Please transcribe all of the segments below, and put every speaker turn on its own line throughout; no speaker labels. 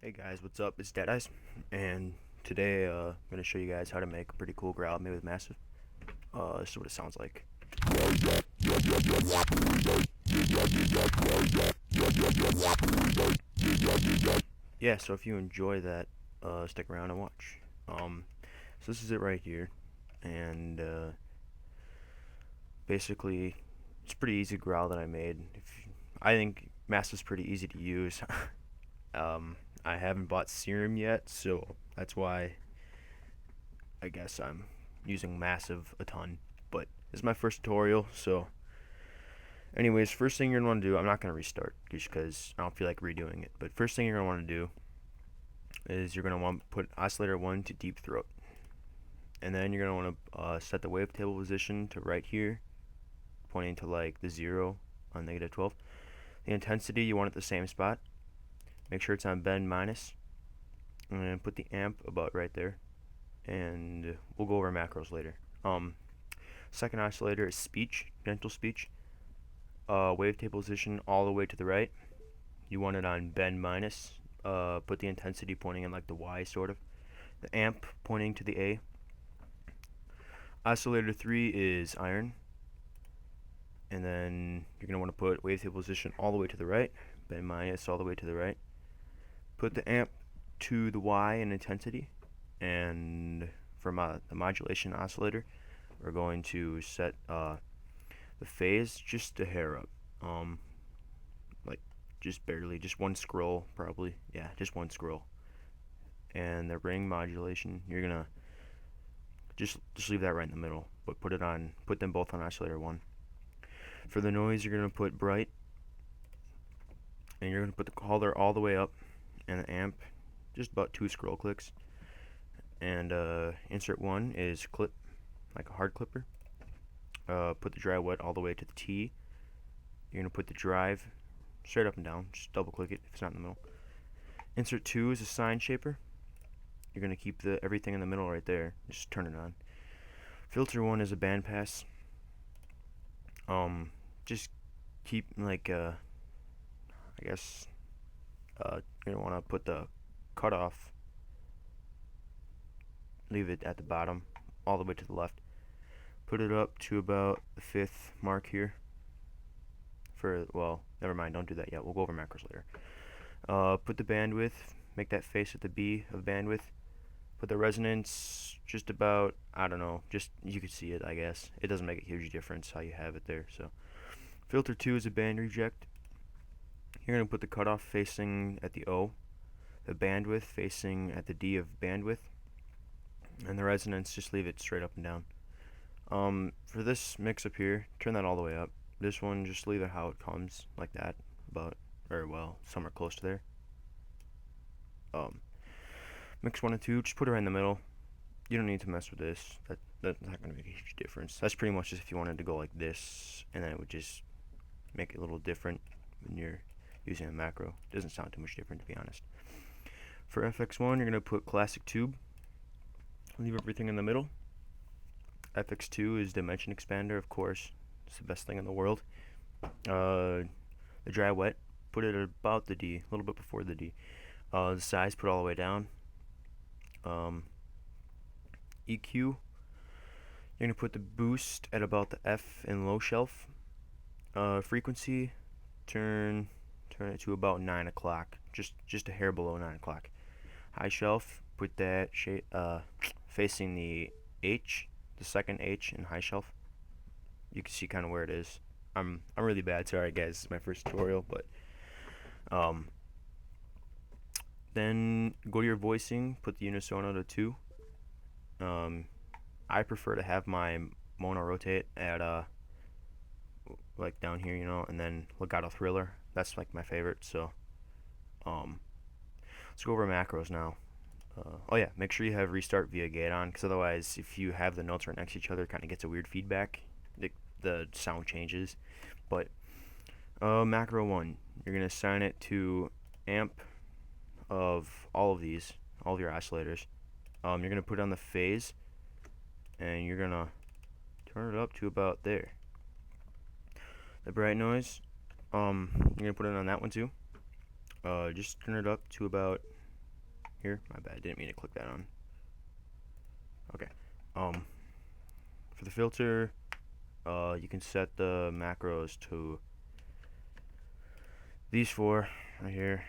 Hey guys, what's up? It's Deadeyes, and today I'm going to show you guys how to make a pretty cool growl made with massive. This is what it sounds like. Yeah, so if you enjoy that, stick around and watch. So this is it right here, and basically, it's a pretty easy growl that I made. I think massive's pretty easy to use. I haven't bought serum yet, so that's why I guess I'm using massive a ton. But this is my first tutorial, so anyways, first thing you're gonna want to do, I'm not gonna restart just because I don't feel like redoing it. But first thing you're gonna want to do is you're gonna want to put oscillator 1 to deep throat, and then you're gonna want to set the wavetable position to right here, pointing to like the 0 on -12. The intensity you want at the same spot. Make sure it's on bend minus, and put the amp about right there. And we'll go over macros later. Second oscillator is speech, gentle speech. Wavetable position all the way to the right. You want it on bend minus. Put the intensity pointing in like the Y sort of. The amp pointing to the A. Oscillator 3 is iron. And then you're going to want to put wavetable position all the way to the right. Bend minus all the way to the right. Put the amp to the Y in intensity. And for the modulation oscillator, we're going to set the phase just a hair up, like just barely, just one scroll probably, yeah, just one scroll. And the ring modulation, you're gonna just leave that right in the middle, but put them both on oscillator 1. For the noise, you're gonna put bright, and you're gonna put the color all the way up, and the amp just about 2 scroll clicks. And insert 1 is clip, like a hard clipper. Put the dry wet all the way to the T. You're going to put the drive straight up and down. Just double click it if it's not in the middle. Insert 2 is a sine shaper. You're going to keep everything in the middle right there. Just turn it on. Filter 1 is a bandpass. Just keep like I guess you're going to want to put the cutoff, leave it at the bottom all the way to the left. Put it up to about the 5th mark here. Well, never mind, don't do that yet. We'll go over macros later. Put the bandwidth, make that face at the B of bandwidth. Put the resonance just about, I don't know, just you could see it, I guess. It doesn't make a huge difference how you have it there. So, filter 2 is a band reject. You're going to put the cutoff facing at the O, the bandwidth facing at the D of bandwidth, and the resonance, just leave it straight up and down. For this mix up here, turn that all the way up. This one, just leave it how it comes, like that, somewhere close to there. Mix 1 and 2, just put it right in the middle. You don't need to mess with this. That's not going to make a huge difference. That's pretty much just if you wanted to go like this, and then it would just make it a little different when you're using a macro. It doesn't sound too much different, to be honest. For FX1, you're going to put classic tube. Leave everything in the middle. FX2 is dimension expander, of course. It's the best thing in the world. The dry wet, put it at about the D, a little bit before the D. The size, put all the way down. EQ, you're going to put the boost at about the F in low shelf. Frequency, turn it to about 9 o'clock, just a hair below 9 o'clock. High shelf, put that facing the H, the second H in high shelf. You can see kind of where it is. I'm really bad, sorry guys, it's my first tutorial, but then go to your voicing, put the unisono to 2. I prefer to have my mono rotate at like down here, and then legato thriller. That's like my favorite. So let's go over macros now. Oh yeah, make sure you have restart via gate on, because otherwise, if you have the notes right next to each other, it kind of gets a weird feedback. The sound changes. But macro 1, you're gonna assign it to amp of all of your oscillators. You're gonna put on the phase, and you're gonna turn it up to about there. The bright noise, you're gonna put it on that one too. Just turn it up to about here. My bad, didn't mean to click that on. Okay. For the filter, you can set the macros to these four right here.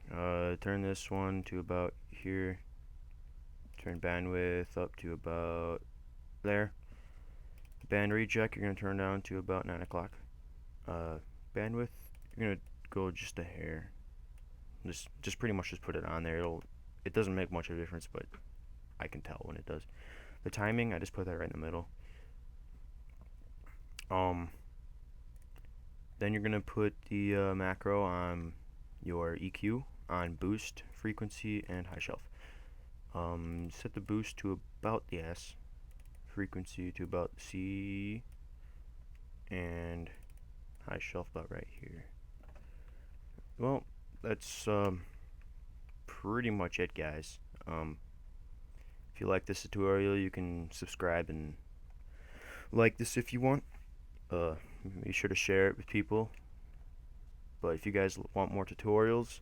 Turn this one to about here. Turn bandwidth up to about there. Band reject, you're gonna turn down to about 9 o'clock. Bandwidth, you're gonna go just a hair. Just pretty much just put it on there. It doesn't make much of a difference, but I can tell when it does. The timing, I just put that right in the middle. Then you're gonna put the macro on your EQ on boost, frequency, and high shelf. Set the boost to about the S, frequency to about C, and high shelf about right here. Well, that's pretty much it, guys. If you like this tutorial, you can subscribe and like this if you want. Be sure to share it with people. But if you guys want more tutorials,